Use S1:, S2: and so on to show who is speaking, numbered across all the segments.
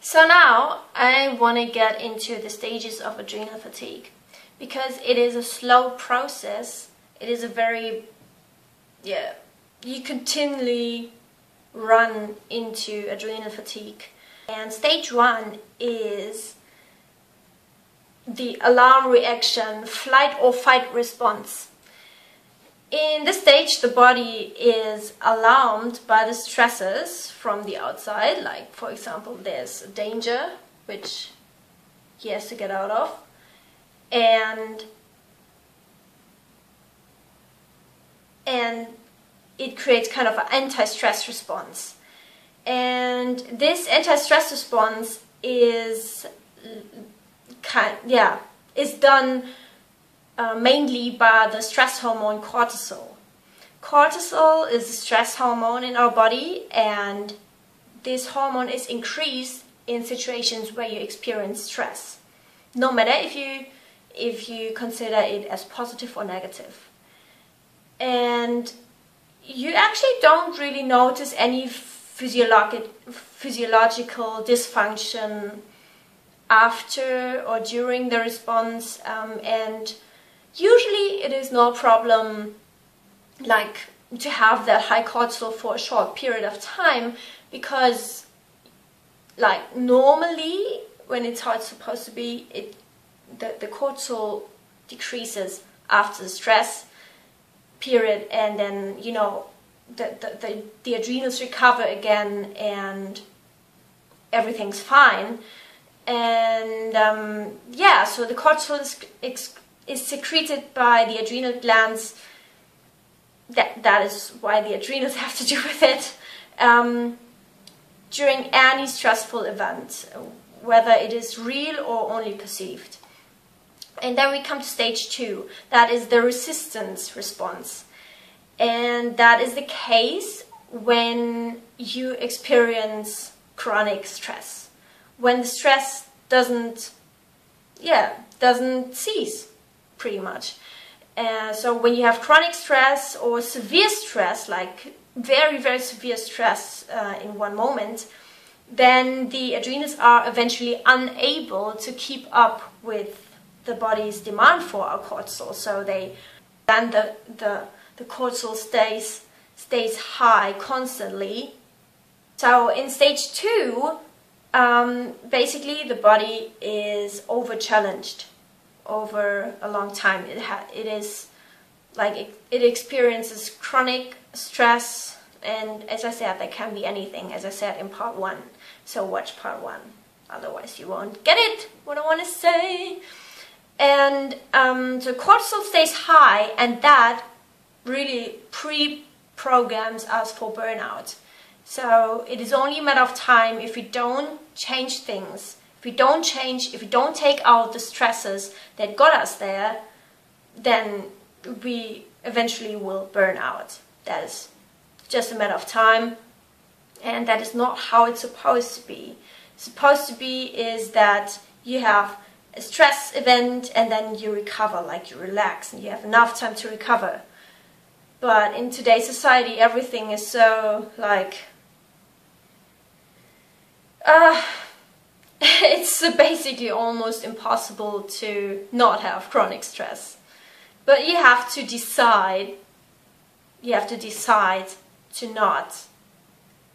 S1: So now I want to get into the stages of adrenal fatigue, because it is a slow process. It is a very, you continually run into adrenal fatigue. And stage 1 is the alarm reaction, flight or fight response. In this stage, the body is alarmed by the stresses from the outside, like for example there's a danger which he has to get out of, and it creates kind of an anti-stress response. And this anti-stress response is done mainly by the stress hormone cortisol. Cortisol is a stress hormone in our body, and this hormone is increased in situations where you experience stress, no matter if you consider it as positive or negative. And you actually don't really notice any physiological dysfunction after or during the response, and usually it is no problem like to have that high cortisol for a short period of time, because like normally when it's how it's supposed to be, the cortisol decreases after the stress period, and then the adrenals recover again and everything's fine. And so the cortisol is secreted by the adrenal glands. That is why the adrenals have to do with it during any stressful event, whether it is real or only perceived. And then we come to stage 2, that is the resistance response. And that is the case when you experience chronic stress, when the stress doesn't cease, pretty much. So when you have chronic stress or severe stress, like very, very severe stress in one moment, then the adrenals are eventually unable to keep up with the body's demand for our cortisol. So the cortisol stays high constantly. So in stage 2, basically the body is over challenged over a long time. It is like it experiences chronic stress, and as I said, that can be anything, as I said in part 1. So watch part 1, otherwise you won't get it, what I want to say. And so cortisol stays high, and that really pre-programs us for burnout. So it is only a matter of time. If we don't change things, if we don't take out the stresses that got us there, then we eventually will burn out. That is just a matter of time, and that is not how it's supposed to be. Supposed to be is that you have a stress event and then you recover, like you relax and you have enough time to recover. But in today's society, everything is so like it's basically almost impossible to not have chronic stress. But you have to decide to not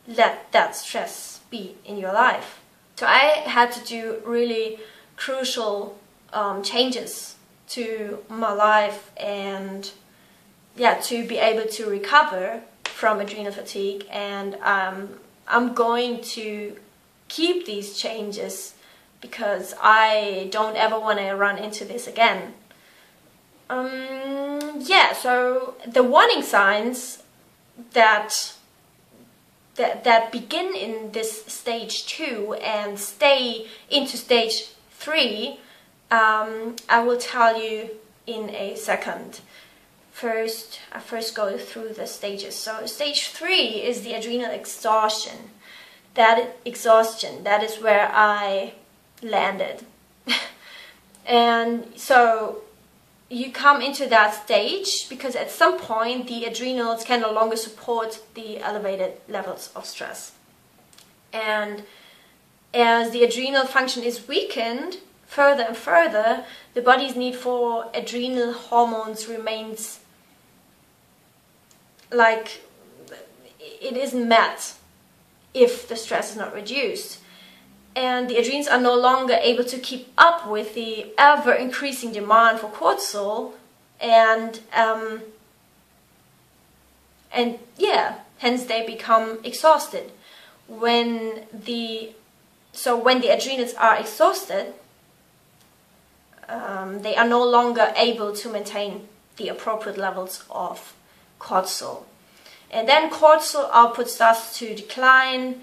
S1: let that stress be in your life. So I had to do really crucial changes to my life, and to be able to recover from adrenal fatigue. And I'm going to keep these changes because I don't ever want to run into this again. So the warning signs that begin in this stage 2 and stay into stage 3, I will tell you in a second. I first go through the stages. So stage 3 is the adrenal exhaustion. That is where I landed. And so you come into that stage because at some point the adrenals can no longer support the elevated levels of stress. And as the adrenal function is weakened further and further, the body's need for adrenal hormones remains like it isn't met if the stress is not reduced. And the adrenals are no longer able to keep up with the ever increasing demand for cortisol, and yeah, hence they become exhausted. When the adrenals are exhausted, they are no longer able to maintain the appropriate levels of cortisol. And then cortisol output starts to decline,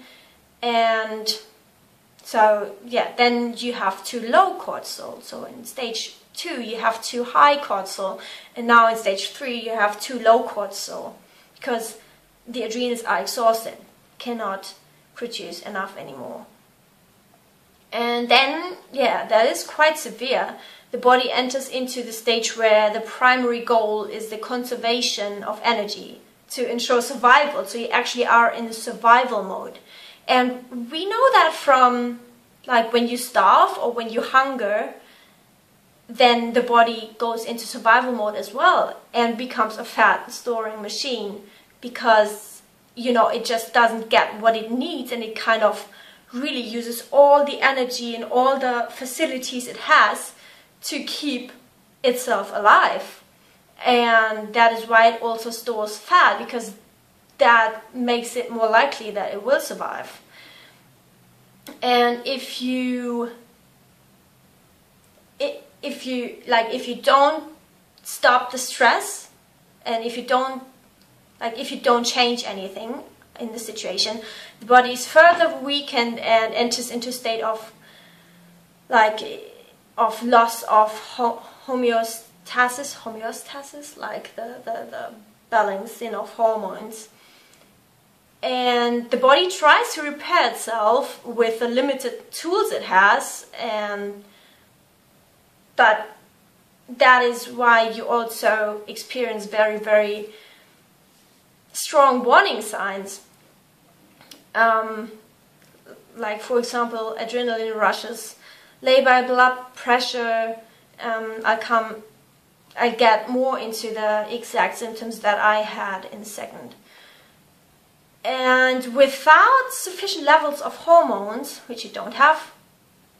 S1: and so yeah, then you have too low cortisol. So in stage 2 you have too high cortisol, and now in stage 3 you have too low cortisol, because the adrenals are exhausted, cannot produce enough anymore. And then, yeah, that is quite severe. The body enters into the stage where the primary goal is the conservation of energy to ensure survival. So you actually are in the survival mode. And we know that from, like, when you starve or when you hunger, then the body goes into survival mode as well and becomes a fat storing machine, because, you know, it just doesn't get what it needs, and it kind of really uses all the energy and all the facilities it has to keep itself alive. And that is why it also stores fat, because that makes it more likely that it will survive. And if you don't stop the stress, and if you don't change anything in the situation, the body is further weakened and enters into a state of loss of homeostasis, like the balancing of hormones. And the body tries to repair itself with the limited tools it has, but that is why you also experience very, very strong warning signs. Like, for example, adrenaline rushes, labor, blood pressure. I'll get more into the exact symptoms that I had in a second. And without sufficient levels of hormones, which you don't have,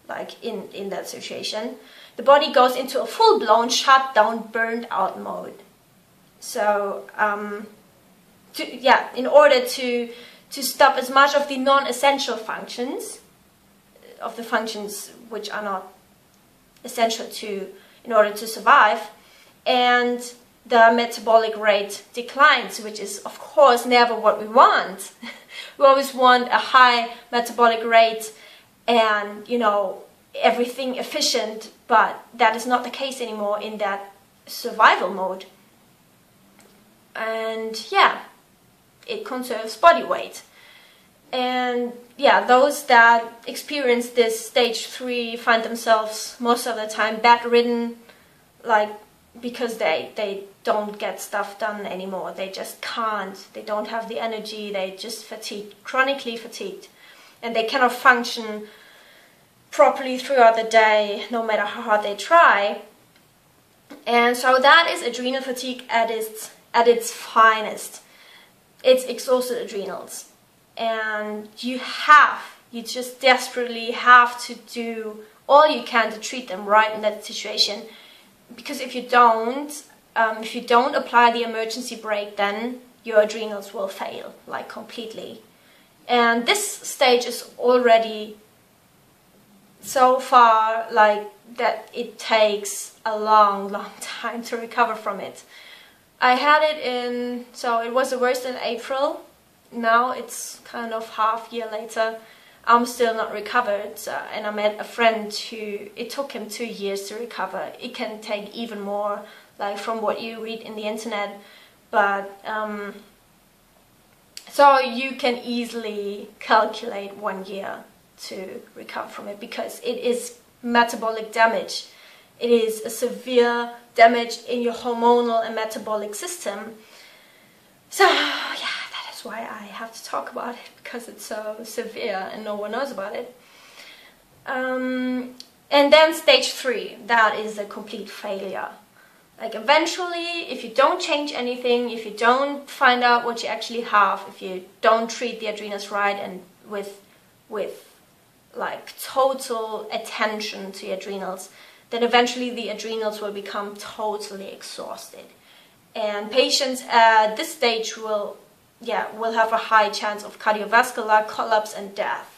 S1: like in that situation, the body goes into a full-blown shutdown, burned out mode. So, in order to stop as much of the non-essential functions, of the functions which are not essential in order to survive, and the metabolic rate declines, which is of course never what we want. We always want a high metabolic rate and, you know, everything efficient, but that is not the case anymore in that survival mode. And yeah, it conserves body weight. And yeah, those that experience this stage 3 find themselves most of the time bedridden, like, because they don't get stuff done anymore. They just can't. They don't have the energy. They just fatigued, chronically fatigued, and they cannot function properly throughout the day, no matter how hard they try. And so that is adrenal fatigue at its finest. It's exhausted adrenals, and you just desperately have to do all you can to treat them right in that situation. Because if you don't apply the emergency brake, then your adrenals will fail, like, completely. And this stage is already so far, like, that it takes a long, long time to recover from it. I had it so it was the worst in April. Now it's kind of half year later. I'm still not recovered, and I met a friend who, it took him 2 years to recover. It can take even more, like, from what you read in the internet, but so you can easily calculate 1 year to recover from it, because it is metabolic damage. It is a severe damage in your hormonal and metabolic system. So yeah, that is why I have to talk about it, because it's so severe and no one knows about it. And then stage 3, that is a complete failure. Like eventually, if you don't change anything, if you don't find out what you actually have, if you don't treat the adrenals right and with like total attention to your adrenals, then eventually the adrenals will become totally exhausted. And patients at this stage will have a high chance of cardiovascular collapse and death.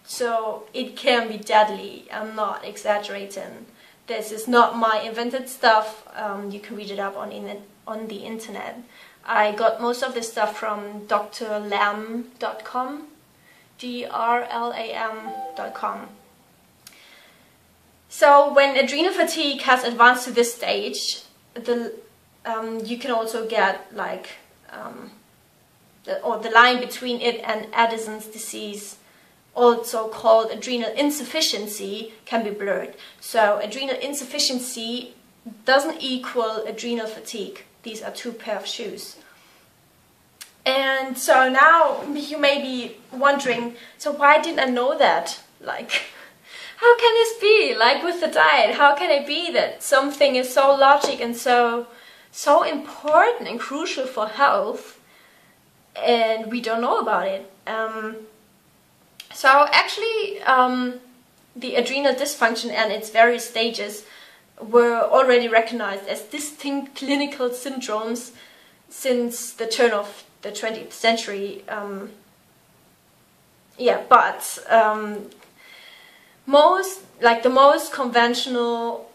S1: So it can be deadly. I'm not exaggerating. This is not my invented stuff. You can read it up on the internet. I got most of this stuff from drlam.com, drlam.com. So when adrenal fatigue has advanced to this stage, you can also get like the line between it and Addison's disease, also called adrenal insufficiency, can be blurred. So adrenal insufficiency doesn't equal adrenal fatigue. These are two pairs of shoes. And so now you may be wondering, so why didn't I know that? Like, how can this be? Like with the diet, how can it be that something is so logical and so important and crucial for health and we don't know about it? So actually, the adrenal dysfunction and its various stages were already recognized as distinct clinical syndromes since the turn of the 20th century. The most conventional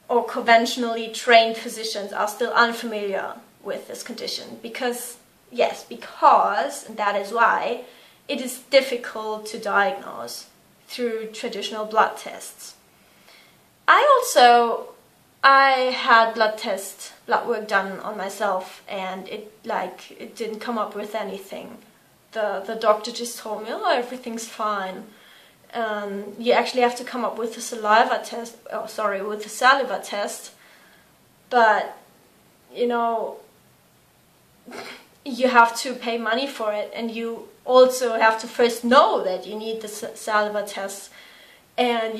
S1: or conventionally trained physicians are still unfamiliar with this condition because, and that is why, it is difficult to diagnose through traditional blood tests. I had blood work done on myself, and it didn't come up with anything. The doctor just told me, oh, everything's fine. You actually have to come up with a saliva test. With a saliva test. But you have to pay money for it, and you also have to first know that you need the saliva test. And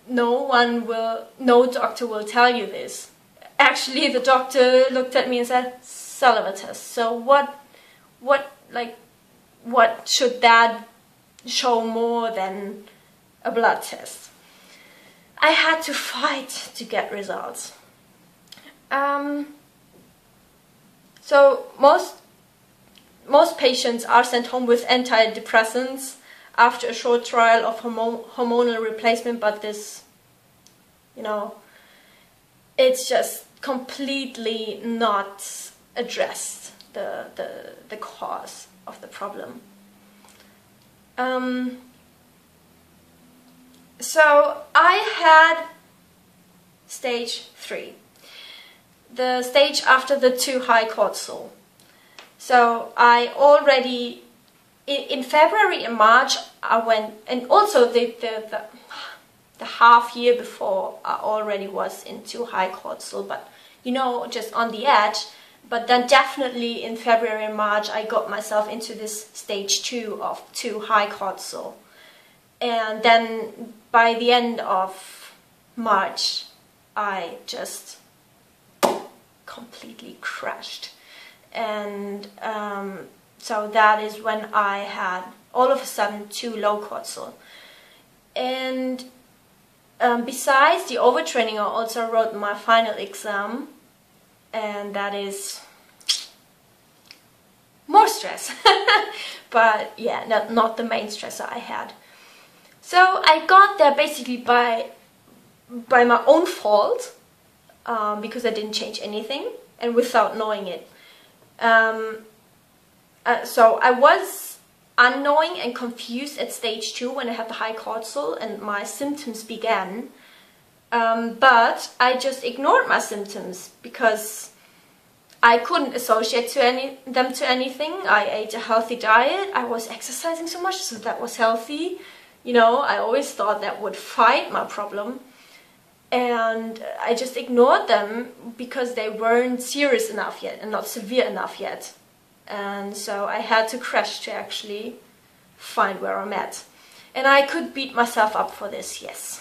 S1: no doctor will tell you this. Actually, the doctor looked at me and said, saliva test. So what should that show more than a blood test? I had to fight to get results. So most patients are sent home with antidepressants after a short trial of hormonal replacement, but this, it's just completely not addressed the cause of the problem. So I had stage 3, the stage after the too high cortisol. So I already, in February and March, I went, and also the half year before, I already was in too high cortisol, but just on the edge. But then definitely in February and March, I got myself into this stage 2 of too high cortisol. And then by the end of March, I just completely crashed. And so that is when I had all of a sudden too low cortisol. And besides the overtraining, I also wrote my final exam, and that is more stress. But yeah, not the main stressor I had. So I got there basically by my own fault, because I didn't change anything and without knowing it. So I was unknowing and confused at stage 2 when I had the high cortisol and my symptoms began. But I just ignored my symptoms because I couldn't associate them to anything. I ate a healthy diet. I was exercising so much, so that was healthy. I always thought that would fight my problem. And I just ignored them because they weren't serious enough yet and not severe enough yet. And so I had to crash to actually find where I'm at. And I could beat myself up for this, yes.